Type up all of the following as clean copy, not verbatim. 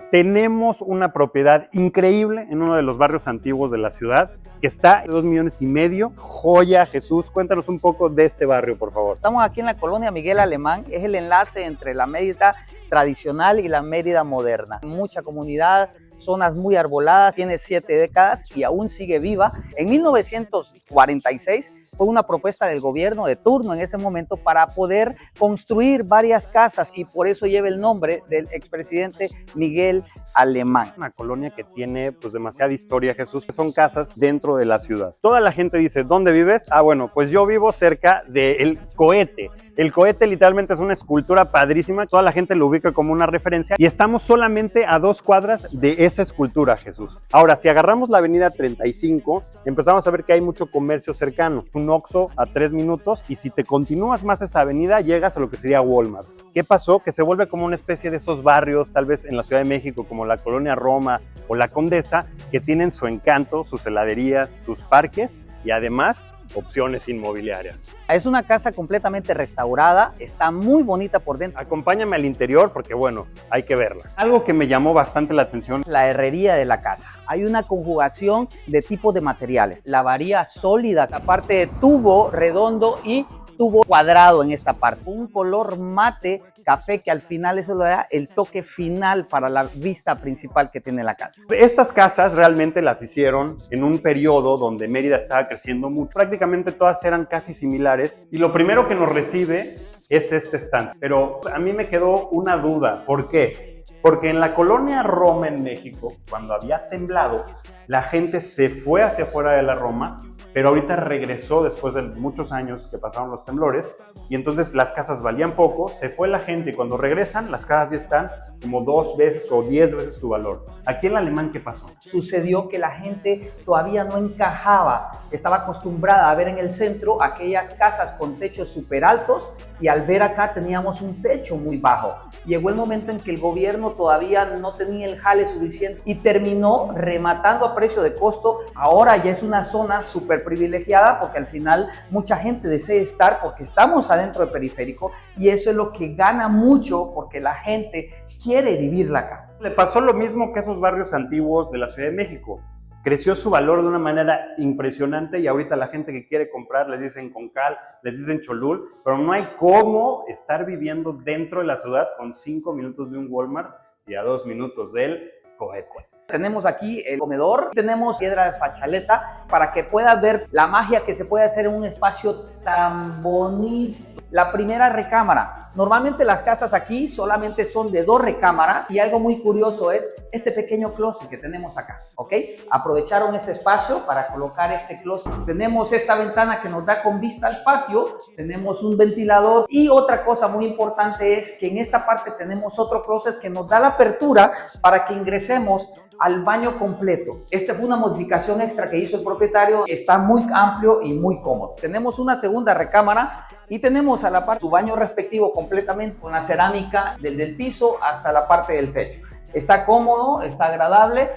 Tenemos una propiedad increíble en uno de los barrios antiguos de la ciudad, que está de 2,5 millones. Joya, Jesús, cuéntanos un poco de este barrio, por favor. Estamos aquí en la colonia Miguel Alemán, es el enlace entre la Mérida tradicional y la Mérida moderna. Mucha comunidad, zonas muy arboladas, tiene 7 décadas y aún sigue viva. En 1946 fue una propuesta del gobierno de turno en ese momento para poder construir varias casas y por eso lleva el nombre del expresidente Miguel Alemán. Una colonia que tiene pues demasiada historia, Jesús. Son casas dentro de la ciudad. Toda la gente dice, ¿dónde vives? Ah, bueno, pues yo vivo cerca del Cohete. El Cohete literalmente es una escultura padrísima, toda la gente lo ubica como una referencia y estamos solamente a 2 cuadras de esa escultura, Jesús. Ahora, si agarramos la avenida 35, empezamos a ver que hay mucho comercio cercano, un Oxxo a 3 minutos y si te continúas más esa avenida llegas a lo que sería Walmart. ¿Qué pasó? Que se vuelve como una especie de esos barrios, tal vez en la Ciudad de México, como la Colonia Roma o la Condesa, que tienen su encanto, sus heladerías, sus parques y además opciones inmobiliarias. Es una casa completamente restaurada, está muy bonita por dentro. Acompáñame al interior porque, bueno, hay que verla. Algo que me llamó bastante la atención. La herrería de la casa. Hay una conjugación de tipos de materiales. La varilla sólida, la parte de tubo redondo y tubo cuadrado en esta parte. Un color mate café que al final eso le da el toque final para la vista principal que tiene la casa. Estas casas realmente las hicieron en un periodo donde Mérida estaba creciendo mucho. Prácticamente todas eran casi similares y lo primero que nos recibe es este estancia. Pero a mí me quedó una duda. ¿Por qué? Porque en la colonia Roma en México, cuando había temblado, la gente se fue hacia afuera de la Roma, pero ahorita regresó después de muchos años que pasaron los temblores y entonces las casas valían poco, se fue la gente y cuando regresan las casas ya están como 2 veces o 10 veces su valor. Aquí en el Alemán, ¿qué pasó? Sucedió que la gente todavía no encajaba, estaba acostumbrada a ver en el centro aquellas casas con techos súper altos y al ver acá teníamos un techo muy bajo. Llegó el momento en que el gobierno todavía no tenía el jale suficiente y terminó rematando a precio de costo. Ahora ya es una zona súper privilegiada porque al final mucha gente desea estar porque estamos adentro del periférico y eso es lo que gana mucho porque la gente quiere vivirla acá. Le pasó lo mismo que esos barrios antiguos de la Ciudad de México. Creció su valor de una manera impresionante y ahorita la gente que quiere comprar les dicen Concal, les dicen Cholul, pero no hay cómo estar viviendo dentro de la ciudad con 5 minutos de un Walmart y a 2 minutos del Cohete. Tenemos aquí el comedor, tenemos piedra de fachaleta para que puedas ver la magia que se puede hacer en un espacio tan bonito. La primera recámara. Normalmente las casas aquí solamente son de 2 recámaras y algo muy curioso es este pequeño closet que tenemos acá, ¿ok? Aprovecharon este espacio para colocar este closet. Tenemos esta ventana que nos da con vista al patio, tenemos un ventilador y otra cosa muy importante es que en esta parte tenemos otro closet que nos da la apertura para que ingresemos al baño completo. Esta fue una modificación extra que hizo el propietario, está muy amplio y muy cómodo. Tenemos una segunda recámara y tenemos a la par su baño respectivo completamente con la cerámica desde el piso hasta la parte del techo. Está cómodo, está agradable.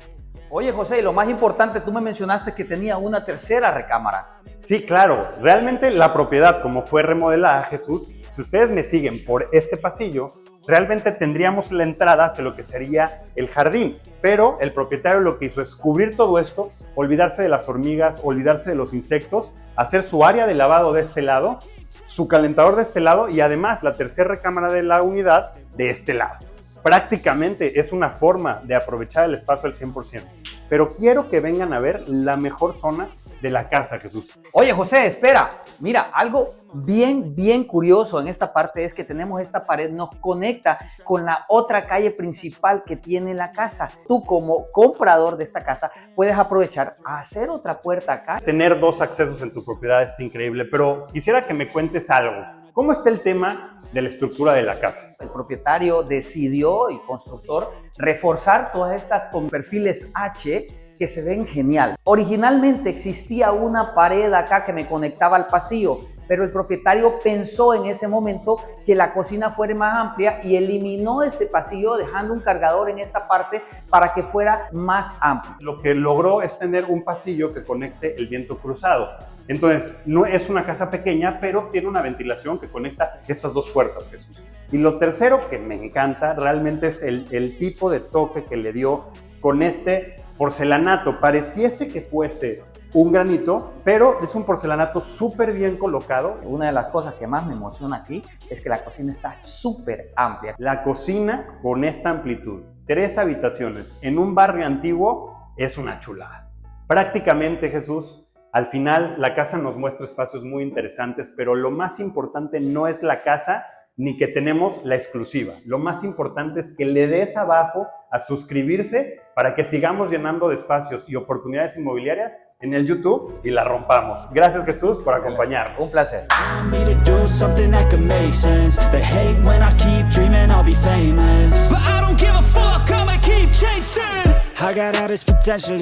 Oye José, y lo más importante, tú me mencionaste que tenía una tercera recámara. Sí, claro. Realmente la propiedad, como fue remodelada, Jesús, si ustedes me siguen por este pasillo, realmente tendríamos la entrada hacia lo que sería el jardín. Pero el propietario lo que hizo es cubrir todo esto, olvidarse de las hormigas, olvidarse de los insectos, hacer su área de lavado de este lado, su calentador de este lado y además la tercera recámara de la unidad de este lado. Prácticamente es una forma de aprovechar el espacio al 100%. Pero quiero que vengan a ver la mejor zona de la casa, Jesús. Oye, José, espera. Mira, algo bien curioso en esta parte es que tenemos esta pared, nos conecta con la otra calle principal que tiene la casa. Tú como comprador de esta casa puedes aprovechar a hacer otra puerta acá. Tener 2 accesos en tu propiedad está increíble, pero quisiera que me cuentes algo. ¿Cómo está el tema de la estructura de la casa? El propietario decidió, y constructor, reforzar todas estas con perfiles H que se ven genial. Originalmente existía una pared acá que me conectaba al pasillo, pero el propietario pensó en ese momento que la cocina fuera más amplia y eliminó este pasillo dejando un cargador en esta parte para que fuera más amplio. Lo que logró es tener un pasillo que conecte el viento cruzado. Entonces, no es una casa pequeña, pero tiene una ventilación que conecta estas dos puertas, Jesús. Y lo tercero que me encanta realmente es el tipo de toque que le dio con este porcelanato. Pareciese que fuese un granito, pero es un porcelanato súper bien colocado. Una de las cosas que más me emociona aquí es que la cocina está súper amplia. La cocina con esta amplitud, 3 habitaciones en un barrio antiguo, es una chulada. Prácticamente, Jesús, al final la casa nos muestra espacios muy interesantes, pero lo más importante no es la casa ni que tenemos la exclusiva. Lo más importante es que le des abajo a suscribirse para que sigamos llenando de espacios y oportunidades inmobiliarias en el YouTube y la rompamos. Gracias, Jesús, por acompañarnos. Un placer.